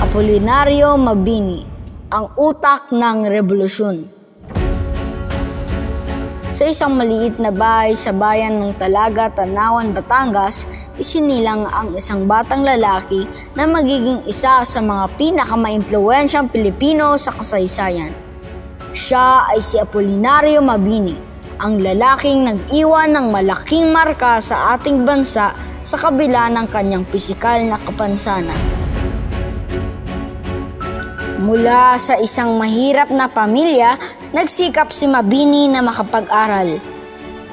Apolinario Mabini, ang utak ng revolusyon. Sa isang maliit na bahay sa bayan ng Talaga, Tanawan, Batangas, isinilang ang isang batang lalaki na magiging isa sa mga pinakamaimpluwensyang Pilipino sa kasaysayan. Siya ay si Apolinario Mabini, ang lalaking nag-iwan ng malaking marka sa ating bansa sa kabila ng kanyang pisikal na kapansanan. Mula sa isang mahirap na pamilya, nagsikap si Mabini na makapag-aral.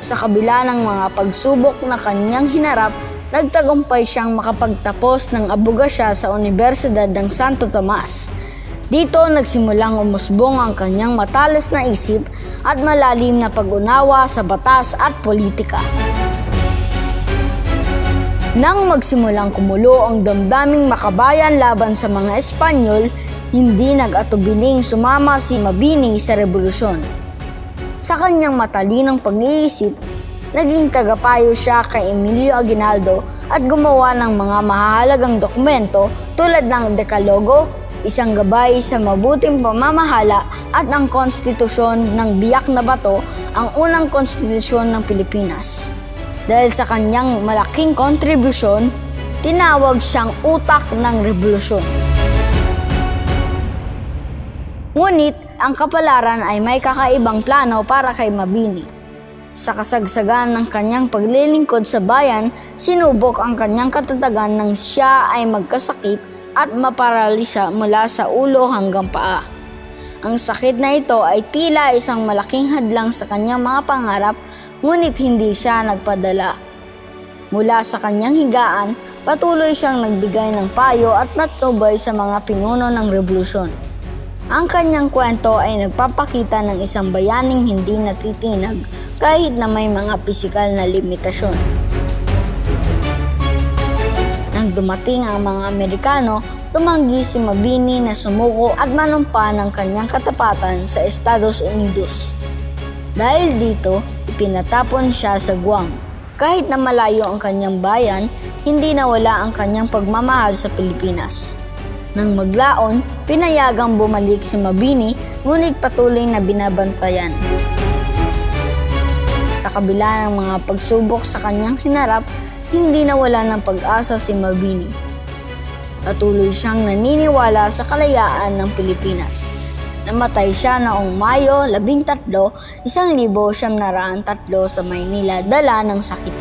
Sa kabila ng mga pagsubok na kanyang hinarap, nagtagumpay siyang makapagtapos ng abogasya sa Universidad ng Santo Tomas. Dito nagsimulang umusbong ang kanyang matalas na isip at malalim na pag-unawa sa batas at politika. Nang magsimulang kumulo ang damdaming makabayan laban sa mga Espanyol, hindi nag-atubiling sumama si Mabini sa revolusyon. Sa kanyang matalinong pag-iisip, naging tagapayo siya kay Emilio Aguinaldo at gumawa ng mga mahahalagang dokumento tulad ng Dekalogo, isang gabay sa mabuting pamamahala at ang konstitusyon ng Biak na Bato, ang unang konstitusyon ng Pilipinas. Dahil sa kanyang malaking kontribusyon, tinawag siyang utak ng revolusyon. Ngunit ang kapalaran ay may kakaibang plano para kay Mabini. Sa kasagsagan ng kanyang paglilingkod sa bayan, sinubok ang kanyang katatagan nang siya ay magkasakit at maparalisa mula sa ulo hanggang paa. Ang sakit na ito ay tila isang malaking hadlang sa kanyang mga pangarap, ngunit hindi siya nagpadala. Mula sa kanyang higaan, patuloy siyang nagbigay ng payo at natubay sa mga pinuno ng revolusyon. Ang kanyang kwento ay nagpapakita ng isang bayaning hindi natitinag kahit na may mga pisikal na limitasyon. Nang dumating ang mga Amerikano, tumanggi si Mabini na sumuko at manumpa ng kanyang katapatan sa Estados Unidos. Dahil dito, ipinatapon siya sa Guam. Kahit na malayo ang kanyang bayan, hindi nawala ang kanyang pagmamahal sa Pilipinas. Nang maglaon, pinayagang bumalik si Mabini, ngunit patuloy na binabantayan. Sa kabila ng mga pagsubok sa kanyang hinarap, hindi nawala ng pag-asa si Mabini. Patuloy siyang naniniwala sa kalayaan ng Pilipinas. Namatay siya noong Mayo 13, 1903 sa Maynila dala ng sakit.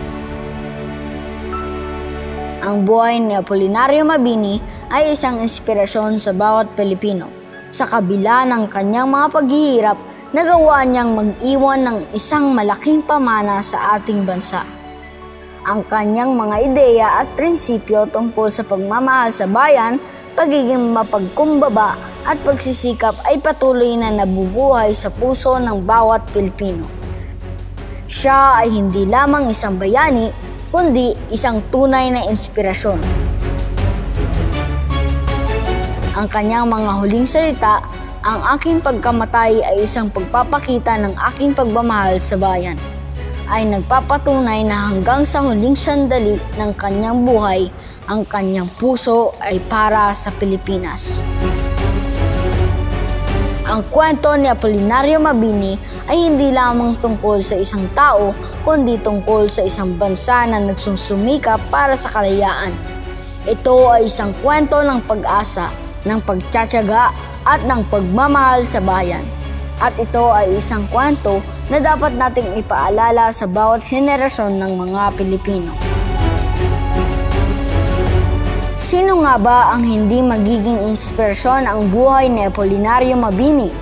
Ang buhay ni Apolinario Mabini ay isang inspirasyon sa bawat Pilipino. Sa kabila ng kanyang mga paghihirap, nagawa niyang mag-iwan ng isang malaking pamana sa ating bansa. Ang kanyang mga ideya at prinsipyo tungkol sa pagmamahal sa bayan, pagiging mapagkumbaba at pagsisikap ay patuloy na nabubuhay sa puso ng bawat Pilipino. Siya ay hindi lamang isang bayani, kundi isang tunay na inspirasyon. Ang kanyang mga huling salita, ang aking pagkamatay ay isang pagpapakita ng aking pagmamahal sa bayan, ay nagpapatunay na hanggang sa huling sandali ng kanyang buhay, ang kanyang puso ay para sa Pilipinas. Ang kwento ni Apolinario Mabini ay hindi lamang tungkol sa isang tao, kundi tungkol sa isang bansa na nagsusumikap para sa kalayaan. Ito ay isang kwento ng pag-asa, ng pagtsatsaga at ng pagmamahal sa bayan. At ito ay isang kwento na dapat nating ipaalala sa bawat henerasyon ng mga Pilipino. Sino nga ba ang hindi magiging inspirasyon ang buhay ni Apolinario Mabini?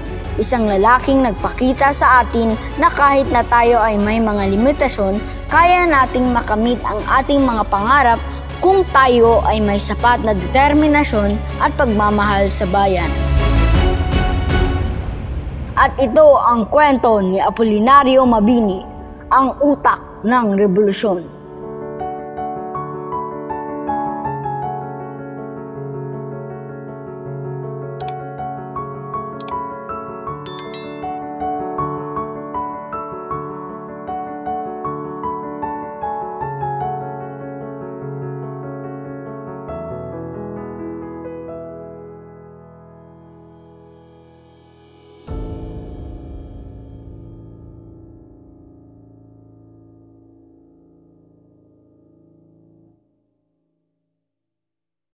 Isang lalaking nagpakita sa atin na kahit na tayo ay may mga limitasyon, kaya nating makamit ang ating mga pangarap kung tayo ay may sapat na determinasyon at pagmamahal sa bayan. At ito ang kwento ni Apolinario Mabini, ang utak ng revolusyon.